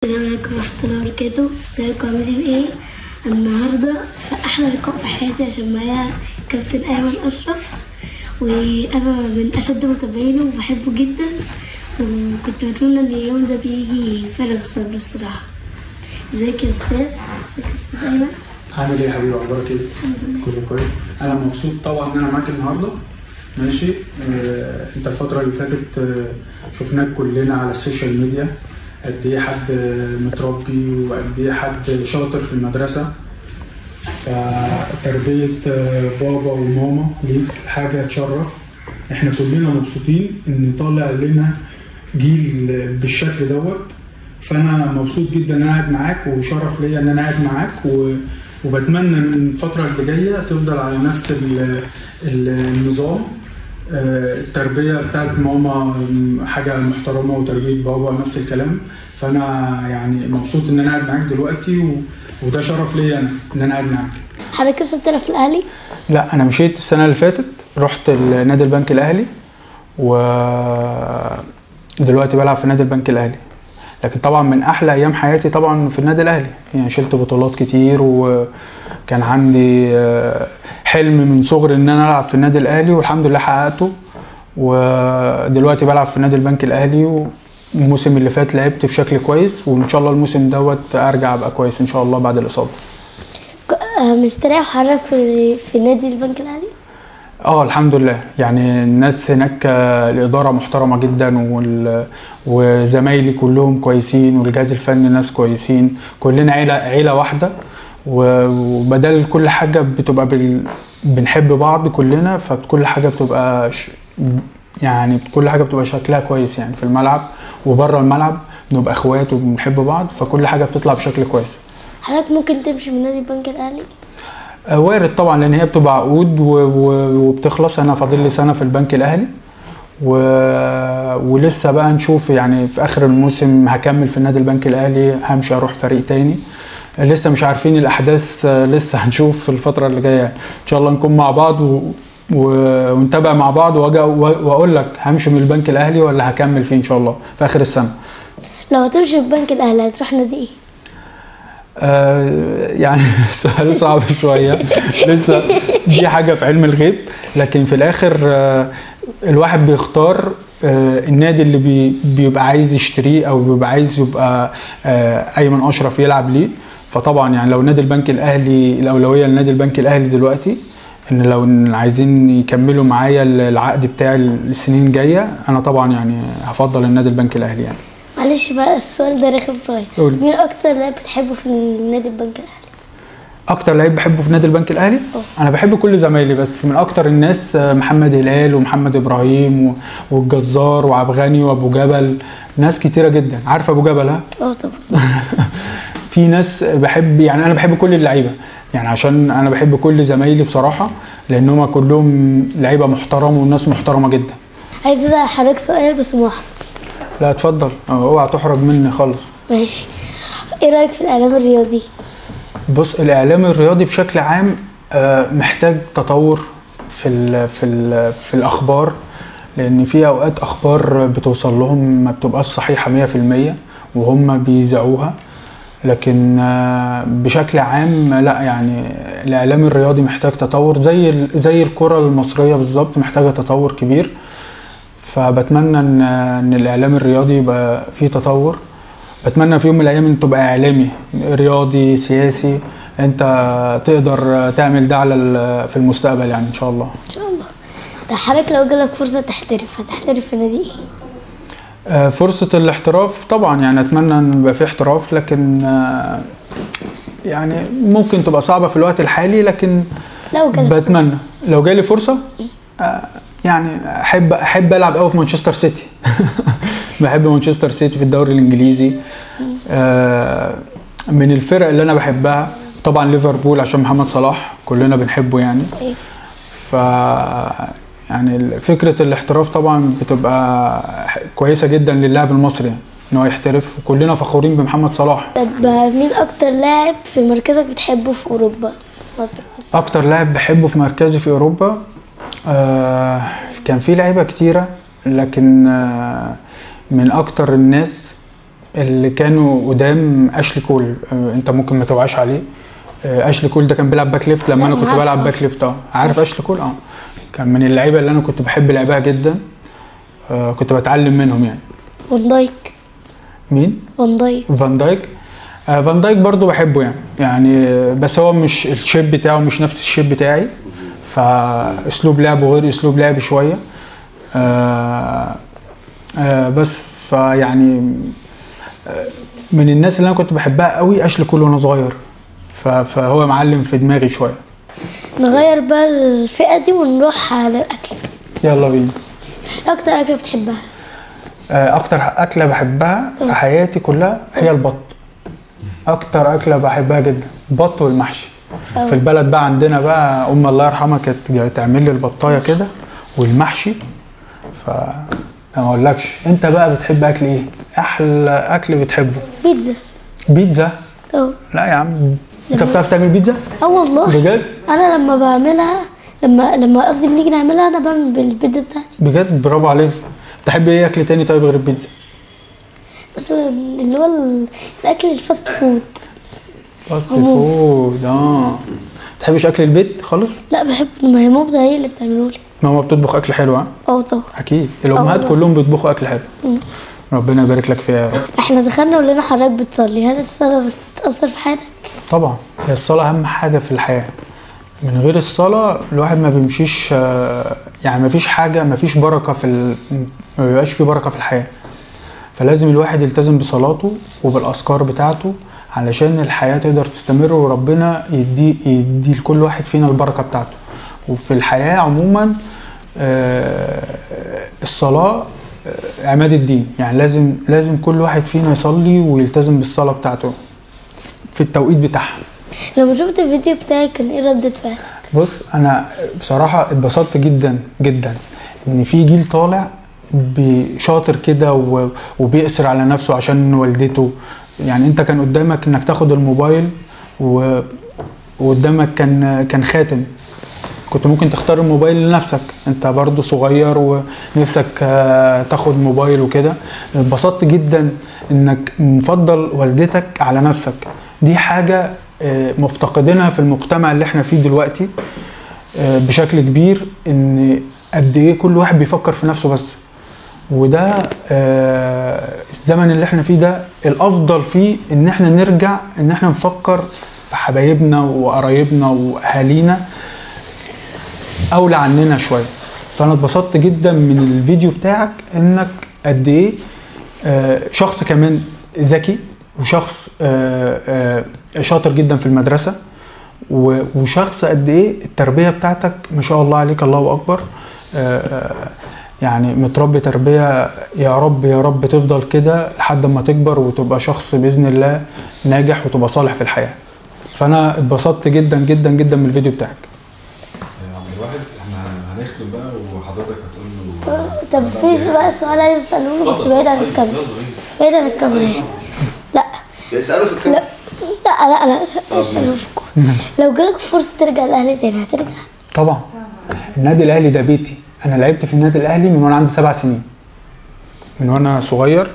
السلام عليكم ورحمة الله وبركاته. ازيكم عاملين ايه؟ النهارده في احلى لقاء في حياتي عشان معايا كابتن ايمن اشرف، وانا من اشد متابعينه وبحبه جدا، وكنت بتمنى ان اليوم ده بيجي فارغ الصبر الصراحة. ازيك يا استاذ؟ ازيك يا استاذ ايمن؟ عامل ايه يا حبيبي؟ اخبارك ايه؟ كله كويس. انا مبسوط طبعا ان انا معاك النهارده. ماشي. انت الفتره اللي فاتت شفناك كلنا على السوشيال ميديا، قد ايه حد متربي وقد ايه حد شاطر في المدرسه. فتربيه بابا وماما ليك حاجه تشرف. احنا كلنا مبسوطين ان طالع لنا جيل بالشكل دوت. فانا مبسوط جدا ان انا قاعد معاك، وشرف ليا ان انا قاعد معاك، وبتمنى ان الفتره اللي جايه تفضل على نفس النظام. التربيه بتاعت ماما حاجه محترمه، وتربيه بابا نفس الكلام. فانا يعني مبسوط ان انا قاعد معاك دلوقتي، وده شرف ليا انا ان انا قاعد معاك. حضرتك لسه بتلعب في الاهلي؟ لا، انا مشيت السنه اللي فاتت، رحت نادي البنك الاهلي، ودلوقتي بلعب في نادي البنك الاهلي. لكن طبعا من احلى ايام حياتي طبعا في النادي الاهلي، يعني شلت بطولات كتير، وكان عندي حلم من صغري ان انا العب في النادي الاهلي، والحمد لله حققته. ودلوقتي بلعب في نادي البنك الاهلي، والموسم اللي فات لعبت بشكل كويس، وان شاء الله الموسم دوت ارجع ابقى كويس ان شاء الله بعد الاصابه. مستريح حضرتك في نادي البنك الاهلي؟ الحمد لله. يعني الناس هناك الاداره محترمه جدا، وزمايلي كلهم كويسين، والجهاز الفني ناس كويسين، كلنا عيله واحده. وبدل كل حاجه بتبقى بنحب بعض كلنا، فكل حاجه بتبقى يعني كل حاجه بتبقى شكلها كويس، يعني في الملعب وبره الملعب بنبقى اخوات وبنحب بعض، فكل حاجه بتطلع بشكل كويس. حضرتك ممكن تمشي من نادي البنك الاهلي؟ وارد طبعا، لان هي بتبقى عقود وبتخلص. انا فاضل لي سنه في البنك الاهلي، ولسه بقى نشوف، يعني في اخر الموسم هكمل في النادي البنك الاهلي، همشي اروح فريق تاني. لسه مش عارفين الاحداث، لسه هنشوف في الفتره اللي جايه. ان شاء الله نكون مع بعض ونتابع مع بعض، واقول لك همشي من البنك الاهلي ولا هكمل فيه ان شاء الله في اخر السنه. لو هتمشي من البنك الاهلي هتروح نادي ايه؟ يعني سؤال صعب شويه. لسه دي حاجه في علم الغيب، لكن في الاخر الواحد بيختار النادي اللي بيبقى عايز يشتريه، او بيبقى عايز يبقى ايمن اشرف يلعب ليه. فطبعا يعني لو نادي البنك الاهلي، الاولويه لنادي البنك الاهلي دلوقتي، ان لو عايزين يكملوا معايا العقد بتاع السنين الجايه، انا طبعا يعني هفضل النادي البنك الاهلي. يعني معلش بقى السؤال ده رخم شويه، مين اكتر لاعب بتحبه في نادي البنك الاهلي؟ اكتر لعيب بحبه في نادي البنك الاهلي؟ انا بحب كل زمايلي، بس من اكتر الناس محمد هلال ومحمد ابراهيم والجزار وعبد الغني وابو جبل. ناس كتيره جدا. عارف ابو جبل؟ ها؟ طبعا. في ناس بحب، يعني انا بحب كل اللعيبه، يعني عشان انا بحب كل زمايلي بصراحه، لان هم كلهم لعيبه محترمه والناس محترمه جدا. عايز اسال حضرتك سؤال بس محرج. لا اتفضل، اوعى تحرج مني خالص. ماشي. ايه رايك في الاعلام الرياضي؟ بص، الاعلام الرياضي بشكل عام محتاج تطور في الاخبار، لان في اوقات اخبار بتوصل لهم ما بتبقاش صحيحه 100% وهم بيذاعوها. لكن بشكل عام لا، يعني الاعلام الرياضي محتاج تطور، زي الكره المصريه بالظبط، محتاجه تطور كبير. فبتمنى ان الاعلام الرياضي يبقى فيه تطور. بتمنى في يوم من الايام ان تبقى اعلامي رياضي سياسي، انت تقدر تعمل ده في المستقبل، يعني ان شاء الله. ان شاء الله. طب حضرتك لو جالك فرصه تحترف، هتحترف في نادي ايه؟ فرصه الاحتراف طبعا، يعني اتمنى ان يبقى في احتراف، لكن يعني ممكن تبقى صعبه في الوقت الحالي، لكن لو جالك بتمنى لو جالي فرصه، يعني احب العب قوي في مانشستر سيتي. بحب مانشستر سيتي في الدوري الانجليزي. من الفرق اللي انا بحبها طبعا ليفربول، عشان محمد صلاح كلنا بنحبه يعني. ف يعني فكره الاحتراف طبعا بتبقى كويسه جدا للاعب المصري ان هو يحترف، وكلنا فخورين بمحمد صلاح. طب مين اكتر لاعب في مركزك بتحبه في اوروبا مثلا؟ اكتر لاعب بحبه في مركزي في اوروبا كان في لعيبه كتيره، لكن من اكتر الناس اللي كانوا قدام اشلي كول. انت ممكن ما توعاش عليه. اشلي كول ده كان بيلعب باك ليفت لما لا، انا كنت عارفه. بلعب باك ليفت. عارف اشلي كول؟ كان من اللعيبه اللي انا كنت بحب لعبها جدا. كنت بتعلم منهم يعني. فان دايك. مين؟ فان دايك. فان دايك. فان دايك برضو بحبه يعني بس هو مش الشيب بتاعه مش نفس الشيب بتاعي، فاسلوب لعبه غير اسلوب لعبي شويه. بس فيعني من الناس اللي انا كنت بحبها قوي اشلي كول وانا صغير، فهو معلم في دماغي شويه. نغير بقى الفئة دي ونروح على الأكل. يلا بينا. أكتر أكلة بتحبها؟ اكتر اكله بحبها في حياتي كلها هي البط. اكتر اكله بحبها جدا البط والمحشي. في البلد بقى عندنا بقى الله يرحمها كانت تعمل لي البطايه كده والمحشي. ما اقولكش. انت بقى بتحب اكل ايه؟ احلى اكل بتحبه؟ بيتزا. بيتزا؟ لا يا عم انت بتعرف تعمل بيتزا؟ والله بجد؟ انا لما بعملها لما قصدي بنيجي نعملها انا بعمل بالبيتزا بتاعتي. بجد؟ برافو عليك. تحب ايه اكل تاني طيب غير البيتزا؟ مثلا اللي هو الاكل الفاست فود. فاست فود. تحبش اكل البيت خالص؟ لا بحب. ما هي ماما هي اللي بتعمله لي. ماما بتطبخ اكل حلو؟ طبعا اكيد الامهات كلهم بيطبخوا اكل حلو. ربنا يبارك لك فيها يا رب. احنا دخلنا ولقينا حضرتك بتصلي، هل الصلاه بتاثر في حياتك؟ طبعا هي الصلاه اهم حاجه في الحياه. من غير الصلاه الواحد ما بيمشيش، يعني ما فيش حاجه، ما فيش بركه ما بيبقاش في بركه في الحياه. فلازم الواحد يلتزم بصلاته وبالاذكار بتاعته علشان الحياه تقدر تستمر وربنا يدي لكل واحد فينا البركه بتاعته. وفي الحياه عموما الصلاه عماد الدين، يعني لازم كل واحد فينا يصلي ويلتزم بالصلاه بتاعته في التوقيت بتاعها. لما شفت الفيديو بتاعك كان ايه ردة فعلك؟ بص انا بصراحه اتبسطت جدا جدا ان في جيل طالع شاطر كده وبيأسر على نفسه عشان والدته. يعني انت كان قدامك انك تاخد الموبايل وقدامك كان خاتم، كنت ممكن تختار الموبايل لنفسك، انت برضو صغير ونفسك تاخد موبايل وكده. اتبسطت جدا انك مفضل والدتك على نفسك. دي حاجة مفتقدينها في المجتمع اللي احنا فيه دلوقتي بشكل كبير، ان قد ايه كل واحد بيفكر في نفسه بس. وده الزمن اللي احنا فيه ده الافضل فيه ان احنا نرجع ان احنا نفكر في حبايبنا وقرايبنا واهالينا اولى عننا شويه. فانا اتبسطت جدا من الفيديو بتاعك انك قد ايه شخص كمان ذكي وشخص شاطر جدا في المدرسه، وشخص قد ايه التربيه بتاعتك ما شاء الله عليك الله اكبر. يعني متربي تربيه يا رب يا رب تفضل كده لحد ما تكبر وتبقى شخص باذن الله ناجح وتبقى صالح في الحياه. فانا اتبسطت جدا جدا جدا من الفيديو بتاعك. الواحد احنا هنختم بقى وحضرتك هتقول له. طب في بقى سؤال عايز اساله له بس بعيد عن الكاميرا. بعيد عن الكاميرا. لا اساله في الكاميرا. لا اساله في الكورة. لو جالك فرصه ترجع الاهلي تاني هترجع؟ طبعا. النادي الاهلي ده بيتي. انا لعبت في النادي الاهلي من وانا عندي 7 سنين، من وانا صغير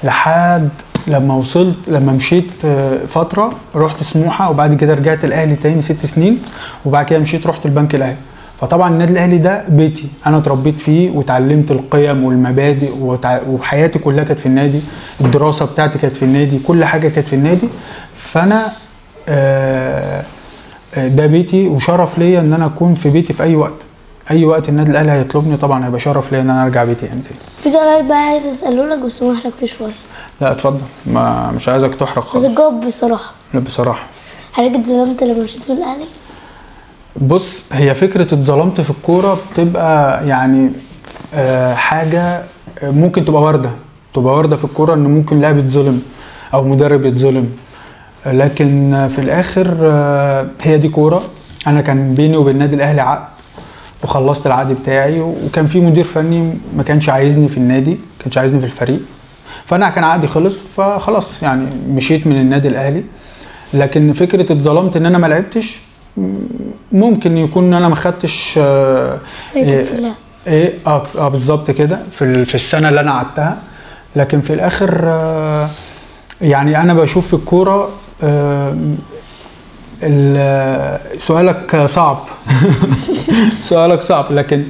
لحد لما مشيت فتره رحت سموحه وبعد كده رجعت الاهلي تاني 6 سنين وبعد كده مشيت رحت البنك الاهلي. فطبعا النادي الاهلي ده بيتي، انا اتربيت فيه وتعلمت القيم والمبادئ وحياتي كلها كانت في النادي، الدراسه بتاعتي كانت في النادي، كل حاجه كانت في النادي. فانا ده بيتي وشرف ليا ان انا اكون في بيتي في اي وقت. اي وقت النادي الاهلي هيطلبني طبعا هيبقى شرف ليا ان انا ارجع بيتي يعني تاني. في سؤال بقى عايز اساله لك بس محرج فيه شويه. لا اتفضل، مش عايزك تحرج خالص. بس جاوب بصراحه. لا بصراحه. حضرتك اتظلمت لما مشيت من الاهلي؟ بص هي فكره اتظلمت في الكوره بتبقى يعني حاجه ممكن تبقى وارده في الكوره ان ممكن لاعب يتظلم او مدرب يتظلم، لكن في الاخر هي دي كوره. انا كان بيني وبين النادي الاهلي عقد وخلصت العقد بتاعي، وكان في مدير فني ما كانش عايزني في النادي، ما كانش عايزني في الفريق، فانا كان عقدي خلص فخلاص يعني مشيت من النادي الاهلي. لكن فكره اتظلمت ان انا ما لعبتش، ممكن يكون ان انا ما خدتش في بالظبط كده في السنه اللي انا قعدتها. لكن في الاخر يعني انا بشوف في الكوره سؤالك صعب. سؤالك صعب، لكن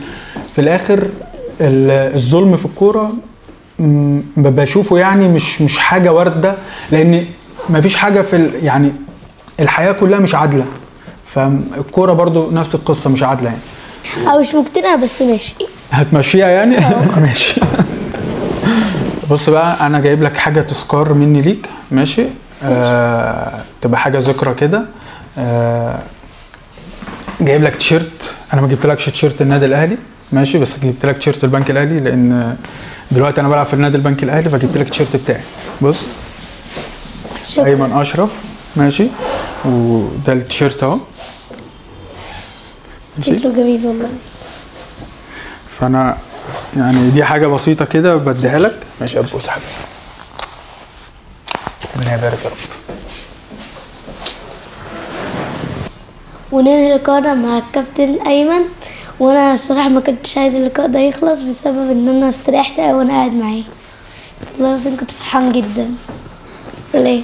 في الاخر الظلم في الكوره بشوفه يعني مش حاجه وارده، لان مفيش حاجه يعني الحياه كلها مش عادله، فالكوره برضو نفس القصه مش عادله يعني. أو مش مقتنعة بس ماشي. هتمشيها يعني؟ ماشي. بص بقى، انا جايب لك حاجه تذكار مني ليك، ماشي؟ تبقى حاجه ذكرى كده. جايب لك تيشيرت، انا ما جبتلكش تيشيرت النادي الاهلي، ماشي؟ بس جبت لك تيشيرت البنك الاهلي، لان دلوقتي انا بلعب في النادي البنك الاهلي، فجبت لك التيشيرت بتاعي. بص، شكرا. ايمن اشرف، ماشي؟ وده التيشيرت اهو، شكله جميل والله. فانا يعني دي حاجه بسيطه كده بديها لك، ماشي؟ ابوس حبيبي، ربنا يبارك يا رب. وننهي لقاءنا مع الكابتن ايمن، وانا الصراحه ما كنتش عايز اللقاء ده يخلص بسبب ان انا استريحت قوي وانا قاعد معاه. والله العظيم كنت فرحان جدا. سلام.